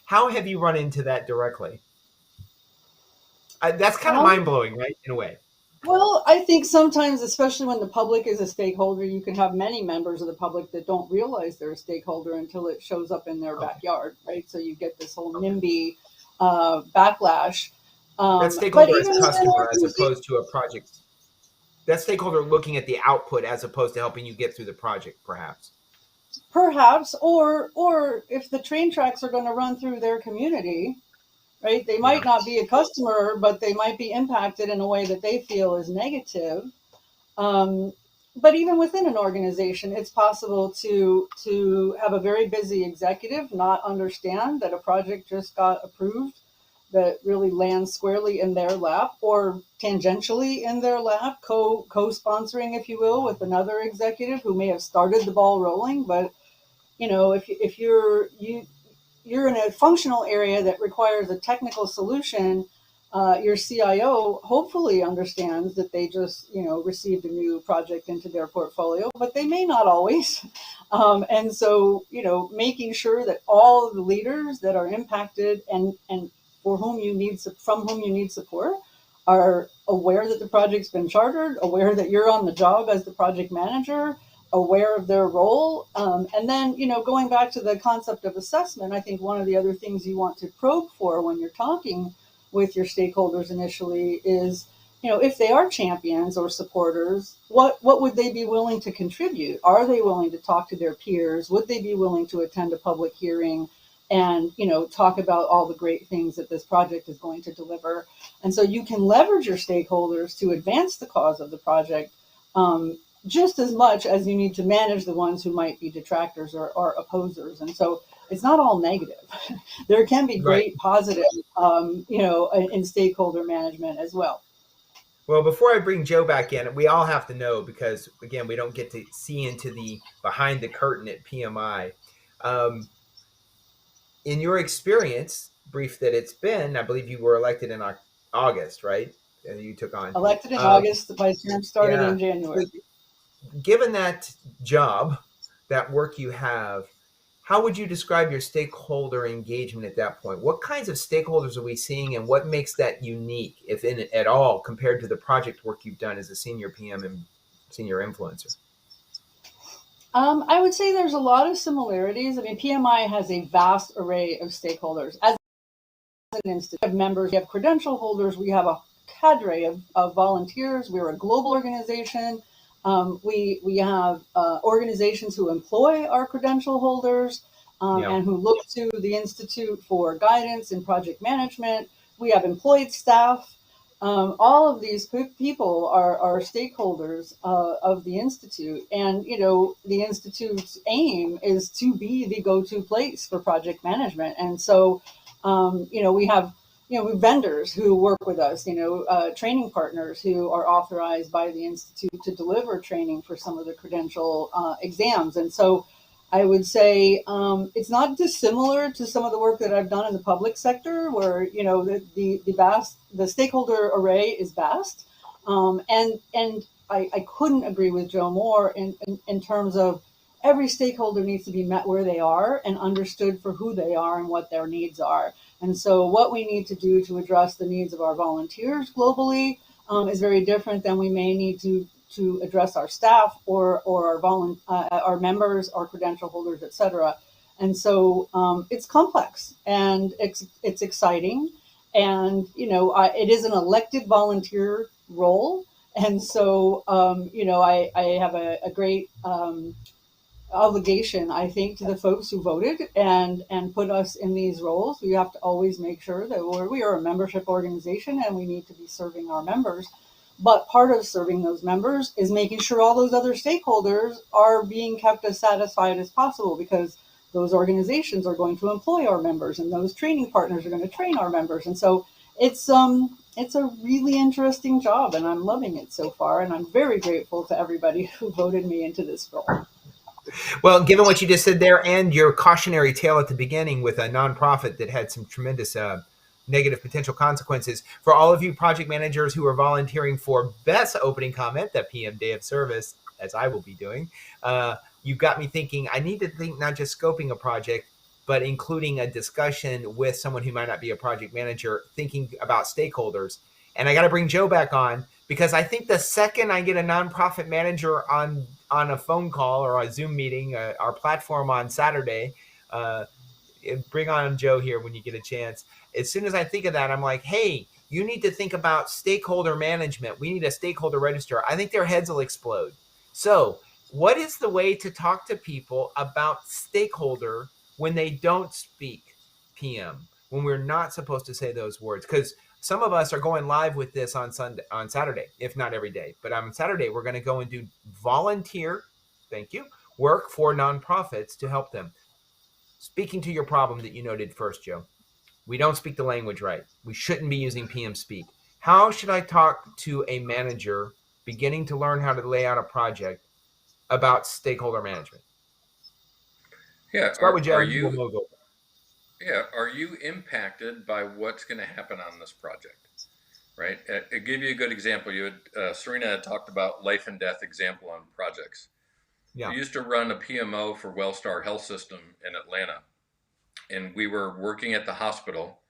how have you run into that directly? That's kind of mind-blowing, right, in a way. Well, I think sometimes, especially when the public is a stakeholder, you can have many members of the public that don't realize they're a stakeholder until it shows up in their backyard, right? So you get this whole NIMBY backlash. That stakeholder is a customer as opposed to a project. That stakeholder looking at the output as opposed to helping you get through the project, perhaps. Perhaps, or if the train tracks are going to run through their community, right? They might not be a customer, but they might be impacted in a way that they feel is negative. But even within an organization, it's possible to have a very busy executive not understand that a project just got approved that really lands squarely in their lap or tangentially in their lap, co-sponsoring, if you will, with another executive who may have started the ball rolling. But, if you're in a functional area that requires a technical solution, your CIO hopefully understands that they just, received a new project into their portfolio, but they may not always. And so, making sure that all of the leaders that are impacted and from whom you need support are aware that the project's been chartered, aware that you're on the job as the project manager, aware of their role. And then, going back to the concept of assessment, I think one of the other things you want to probe for when you're talking with your stakeholders initially is, if they are champions or supporters, what would they be willing to contribute? Are they willing to talk to their peers? Would they be willing to attend a public hearing and, talk about all the great things that this project is going to deliver? And so you can leverage your stakeholders to advance the cause of the project, just as much as you need to manage the ones who might be detractors or opposers. And so it's not all negative. There can be great positive, in stakeholder management as well. Well, before I bring Joe back in, we all have to know, because again, we don't get to see into the behind the curtain at PMI. In your experience, brief that it's been, I believe you were elected in August, right? And you took on. Elected in August, my term started in January. Given that job, that work you have, how would you describe your stakeholder engagement at that point? What kinds of stakeholders are we seeing, and what makes that unique, if in at all, compared to the project work you've done as a senior PM and senior influencer? I would say there's a lot of similarities. I mean, PMI has a vast array of stakeholders. As an institute, we have members, we have credential holders, we have a cadre of volunteers. We're a global organization. We have organizations who employ our credential holders and who look to the Institute for guidance in project management. We have employed staff. All of these people are stakeholders of the Institute. And, the Institute's aim is to be the go-to place for project management. And so, we have vendors who work with us, training partners who are authorized by the Institute to deliver training for some of the credential exams. And so I would say it's not dissimilar to some of the work that I've done in the public sector, where, the stakeholder array is vast. And I couldn't agree with Joe more in terms of every stakeholder needs to be met where they are and understood for who they are and what their needs are. And so what we need to do to address the needs of our volunteers globally is very different than we may need to address our staff or our members, our credential holders, et cetera. And so it's complex and it's exciting. And, it is an elected volunteer role. And so, I have a great obligation, I think, to the folks who voted and put us in these roles. We have to always make sure that we are a membership organization and we need to be serving our members. But part of serving those members is making sure all those other stakeholders are being kept as satisfied as possible, because those organizations are going to employ our members and those training partners are going to train our members. And so it's a really interesting job, and I'm loving it so far. And I'm very grateful to everybody who voted me into this role. Well, given what you just said there and your cautionary tale at the beginning with a nonprofit that had some tremendous negative potential consequences, for all of you project managers who are volunteering for best opening comment, that PM Day of Service, as I will be doing, you've got me thinking I need to think not just scoping a project, but including a discussion with someone who might not be a project manager, thinking about stakeholders. And I got to bring Joe back on, because I think the second I get a nonprofit manager on a phone call or a Zoom meeting, our platform on Saturday, bring on Joe here when you get a chance. As soon as I think of that, I'm like, hey, you need to think about stakeholder management. We need a stakeholder register. I think their heads will explode. So what is the way to talk to people about stakeholder when they don't speak PM, when we're not supposed to say those words? Because some of us are going live with this on Saturday, if not every day. But on Saturday, we're going to go and do volunteer, work for nonprofits to help them. Speaking to your problem that you noted first, Joe, we don't speak the language right. We shouldn't be using PM speak. How should I talk to a manager beginning to learn how to lay out a project about stakeholder management? Yeah, Start with Joe. Are you impacted by what's going to happen on this project? Right. I'll give you a good example. Sarina had talked about life and death example on projects. Yeah. We used to run a PMO for Wellstar Health System in Atlanta, and we were working at the hospital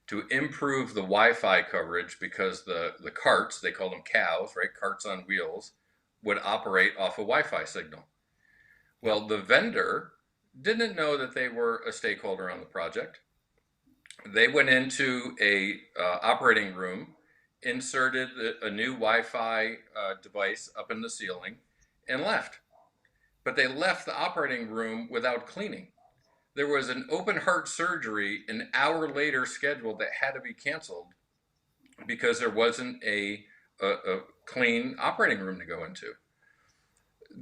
to improve the Wi-Fi coverage, because the carts, they call them cows, right? Carts on wheels, would operate off a Wi-Fi signal. Well, the vendor didn't know that they were a stakeholder on the project. They went into a operating room, inserted a new Wi-Fi device up in the ceiling, and left. But they left the operating room without cleaning. There was an open heart surgery an hour later scheduled that had to be canceled because there wasn't a clean operating room to go into.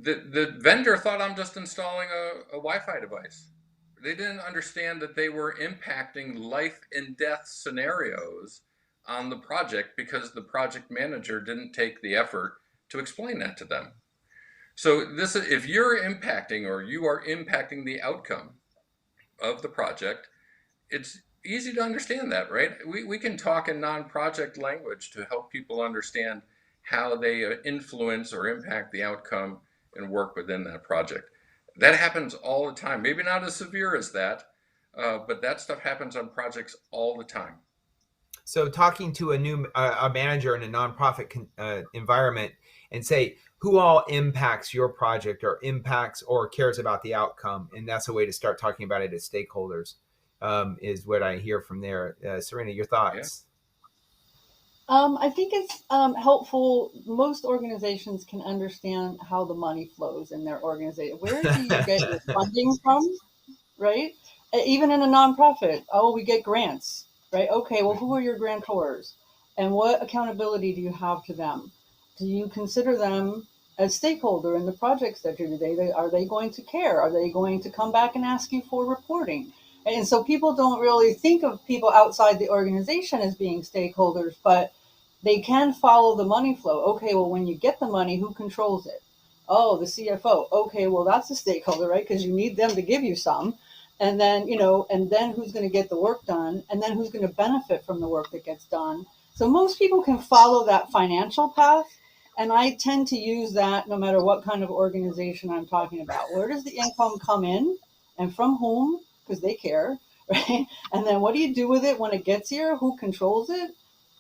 The vendor thought I'm just installing a Wi-Fi device. They didn't understand that they were impacting life and death scenarios on the project because the project manager didn't take the effort to explain that to them. So this, if you're impacting or you are impacting the outcome of the project, it's easy to understand that, right? We can talk in non-project language to help people understand how they influence or impact the outcome and work within that project. That happens all the time. Maybe not as severe as that, but that stuff happens on projects all the time. So talking to a manager in a nonprofit environment and say, who all impacts your project or impacts or cares about the outcome? And that's a way to start talking about it as stakeholders, is what I hear from there. Sarina, your thoughts? I think it's helpful. Most organizations can understand how the money flows in their organization. Where do you get your funding from, right? Even in a nonprofit, we get grants, right? Okay, well, who are your grantors? And what accountability do you have to them? Do you consider them as stakeholder in the projects that you're doing? Are they going to care? Are they going to come back and ask you for reporting? And so people don't really think of people outside the organization as being stakeholders, but they can follow the money flow. Okay, well, when you get the money, who controls it? Oh, the CFO. Okay, well, that's a stakeholder, right? Because you need them to give you some. And then, and then who's going to get the work done? And then who's going to benefit from the work that gets done? So most people can follow that financial path. And I tend to use that no matter what kind of organization I'm talking about. Where does the income come in and from whom? Because they care, right? And then what do you do with it when it gets here? Who controls it?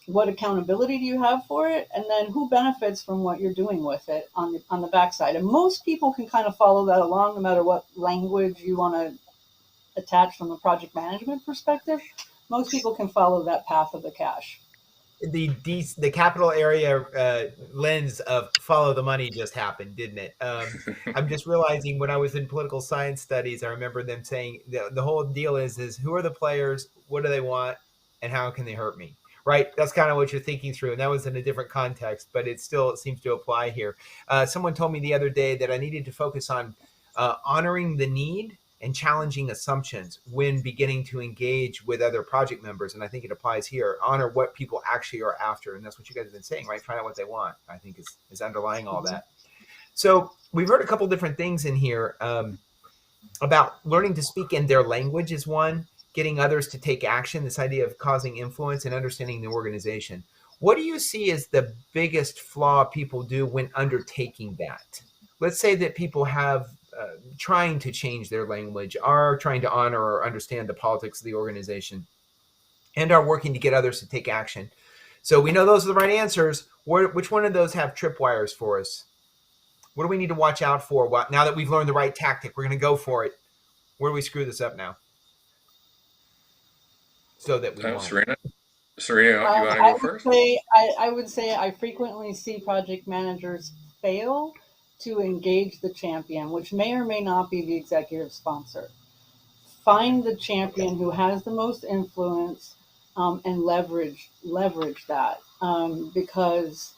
What accountability do you have for it? And then who benefits from what you're doing with it on the backside? And most people can kind of follow that along no matter what language you want to attach from a project management perspective. Most people can follow that path of the cash. The capital area lens of follow the money just happened, didn't it? I'm just realizing when I was in political science studies, I remember them saying the whole deal is who are the players, what do they want, and how can they hurt me? Right? That's kind of what you're thinking through. And that was in a different context, but it still seems to apply here. Someone told me the other day that I needed to focus on honoring the need and challenging assumptions when beginning to engage with other project members. And I think it applies here. Honor what people actually are after. And that's what you guys have been saying, right? Find out what they want, I think is underlying all that. So we've heard a couple different things in here about learning to speak in their language is one, getting others to take action, this idea of causing influence and understanding the organization. What do you see as the biggest flaw people do when undertaking that? Let's say that people have trying to change their language, are trying to honor or understand the politics of the organization, and are working to get others to take action. So we know those are the right answers. Which one of those have tripwires for us? What do we need to watch out for? Now that we've learned the right tactic, we're going to go for it. Where do we screw this up now? So that we won't. Sarina, you want to go first? I would say I frequently see project managers fail to engage the champion, which may or may not be the executive sponsor. Find the champion who has the most influence and leverage that because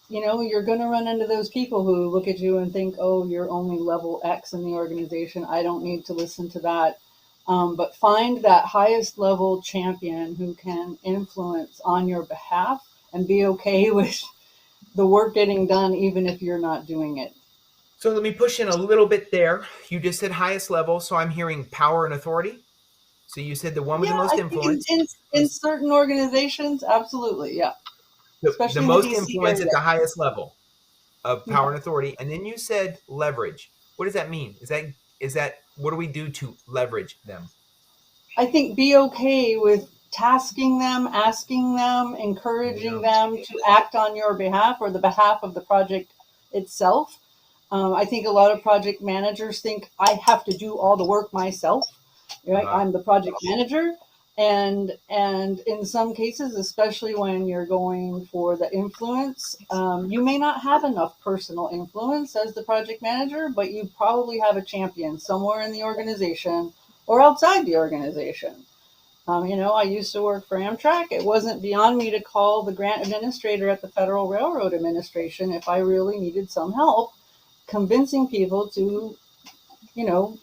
you're going to run into those people who look at you and think, oh, you're only level X in the organization. I don't need to listen to that. But find that highest level champion who can influence on your behalf and be okay with the work getting done, even if you're not doing it. So let me push in a little bit there. You just said highest level, so I'm hearing power and authority. So you said the one with the most influence. In certain organizations, absolutely, yeah. The most influence at the highest level of power and authority. And then you said leverage. What does that mean? Is that what do we do to leverage them? I think be okay with tasking them, asking them, encouraging them to act on your behalf or the behalf of the project itself. I think a lot of project managers think I have to do all the work myself. Right? Uh-huh. I'm the project manager, and in some cases, especially when you're going for the influence, you may not have enough personal influence as the project manager, but you probably have a champion somewhere in the organization or outside the organization. I used to work for Amtrak. It wasn't beyond me to call the grant administrator at the Federal Railroad Administration if I really needed some help convincing people to, you know,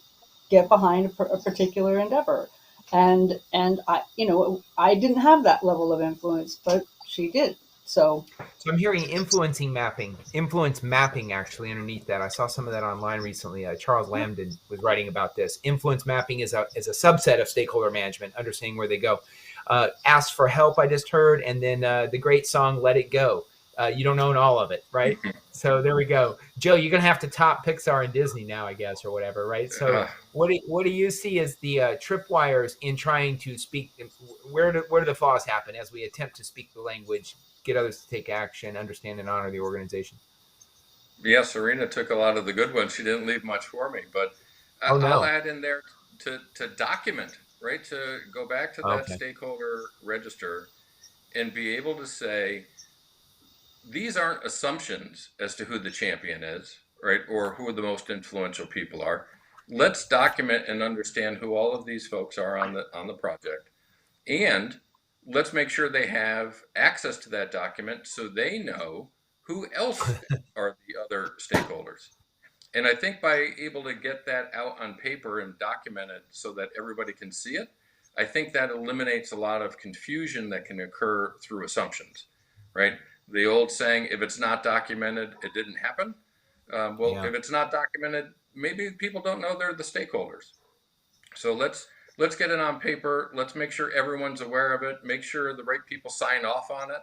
get behind a particular endeavor. And I didn't have that level of influence, but she did. So So I'm hearing influence mapping actually underneath that. I saw some of that online recently. Charles Lambden was writing about this. Influence mapping is a subset of stakeholder management, understanding where they go. Ask for help, I just heard, and then the great song "Let It Go." You don't own all of it, right? So there we go. Joe, you're gonna have to top Pixar and Disney now, I guess, or whatever, right? So what do you see as the tripwires in trying to speak? Where do the flaws happen as we attempt to speak the language, get others to take action, understand and honor the organization? Yeah, Sarina took a lot of the good ones. She didn't leave much for me, but Oh I'll no. add in there to document, right? To go back to that Okay. stakeholder register and be able to say, these aren't assumptions as to who the champion is, right? Or who the most influential people are. Let's document and understand who all of these folks are on the project. And let's make sure they have access to that document so they know who else are the other stakeholders. And I think by able to get that out on paper and document it so that everybody can see it, I think that eliminates a lot of confusion that can occur through assumptions, right? The old saying, if it's not documented, it didn't happen. Well, Yeah. if it's not documented, maybe people don't know they're the stakeholders. So let's get it on paper. Let's make sure everyone's aware of it. Make sure the right people sign off on it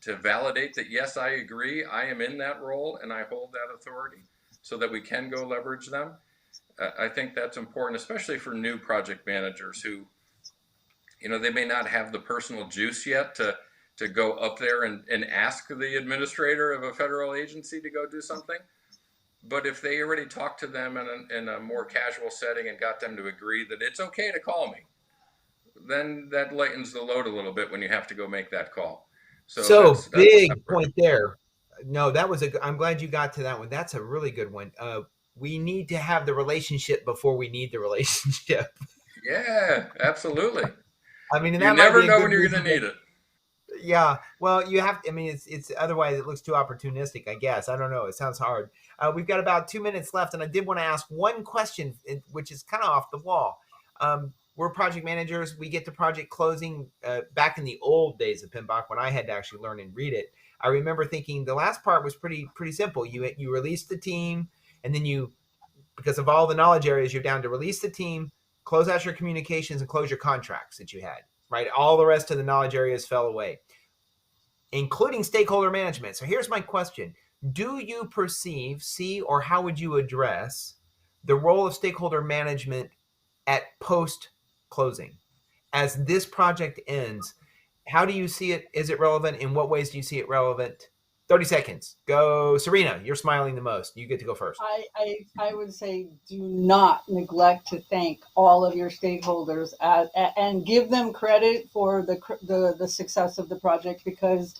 to validate that, yes, I agree. I am in that role and I hold that authority so that we can go leverage them. I think that's important, especially for new project managers who, they may not have the personal juice yet to go up there and ask the administrator of a federal agency to go do something. But if they already talked to them in a more casual setting and got them to agree that it's okay to call me, then that lightens the load a little bit when you have to go make that call. So So that's a big separate. point there. No, that was I'm glad you got to that one. That's a really good one. We need to have the relationship before we need the relationship. Yeah, absolutely. I mean, and You that might never be a know good when you're reason going to to, need it. yeah. Well, you have. I mean, it's otherwise it looks too opportunistic. I guess I don't know. It sounds hard. We've got about 2 minutes left, and I did want to ask one question, which is kind of off the wall. We're project managers. We get to project closing. Back in the old days of PMBOK, when I had to actually learn and read it, I remember thinking the last part was pretty simple. You release the team, and then because of all the knowledge areas, you're down to release the team, close out your communications, and close your contracts that you had. Right, all the rest of the knowledge areas fell away, including stakeholder management. So here's my question. Do you see, or how would you address the role of stakeholder management at post closing? As this project ends, how do you see it? Is it relevant? In what ways do you see it relevant? 30 seconds. Go, Sarina. You're smiling the most. You get to go first. I would say do not neglect to thank all of your stakeholders and give them credit for the success of the project, because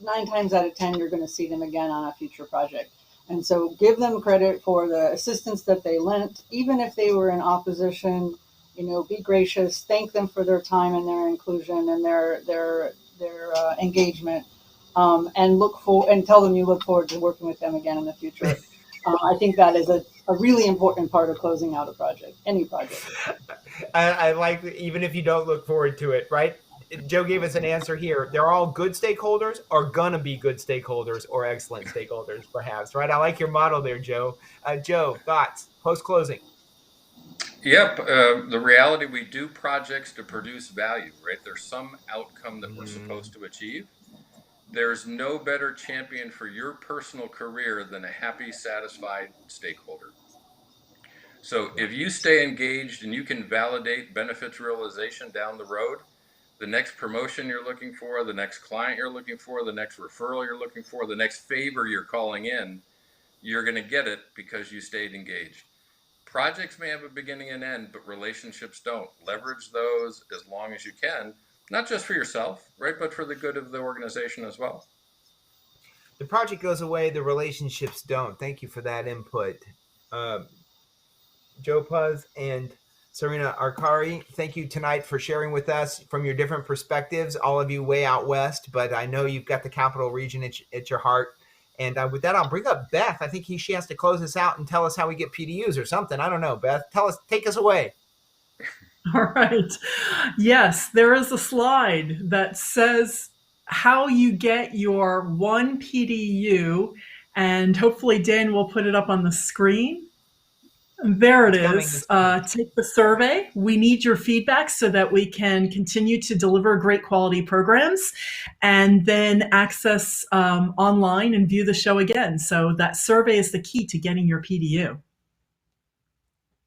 9 times out of 10 you're going to see them again on a future project. And so give them credit for the assistance that they lent, even if they were in opposition. Be gracious, thank them for their time and their inclusion and their engagement, and tell them you look forward to working with them again in the future. I think that is a really important part of closing out a project, any project. I like, even if you don't look forward to it, right? Joe gave us an answer here. They're all good stakeholders, or gonna be good stakeholders, or excellent stakeholders, perhaps, right? I like your model there, Joe. Joe, thoughts post closing? Yep. The reality, we do projects to produce value, right? There's some outcome that we're supposed to achieve. There's no better champion for your personal career than a happy, satisfied stakeholder. So Yeah. if you stay engaged and you can validate benefits realization down the road, the next promotion you're looking for, the next client you're looking for, the next referral you're looking for, the next favor you're calling in, you're going to get it because you stayed engaged. Projects may have a beginning and end, but relationships don't. Leverage those as long as you can, not just for yourself, right, but for the good of the organization as well. The project goes away, the relationships don't. Thank you for that input. Joe Puz and Sarina Arcari, thank you tonight for sharing with us from your different perspectives, all of you way out west, but I know you've got the capital region at your heart. And with that, I'll bring up Beth. I think she has to close us out and tell us how we get PDUs or something. I don't know, Beth. Take us away. All right. Yes, there is a slide that says how you get your one PDU, and hopefully Dan will put it up on the screen. There it is. Take the survey. We need your feedback so that we can continue to deliver great quality programs, and then access online and view the show again. So that survey is the key to getting your PDU.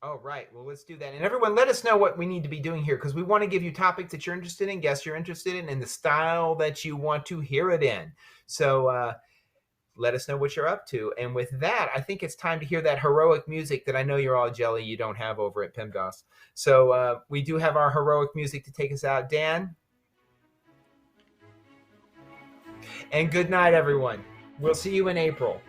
Oh, right. Well, let's do that. And everyone, let us know what we need to be doing here, because we want to give you topics that you're interested in, guests you're interested in, and the style that you want to hear it in. So let us know what you're up to. And with that, I think it's time to hear that heroic music that I know you're all jelly you don't have over at PIMDOS. So we do have our heroic music to take us out. Dan? And good night, everyone. We'll see you in April.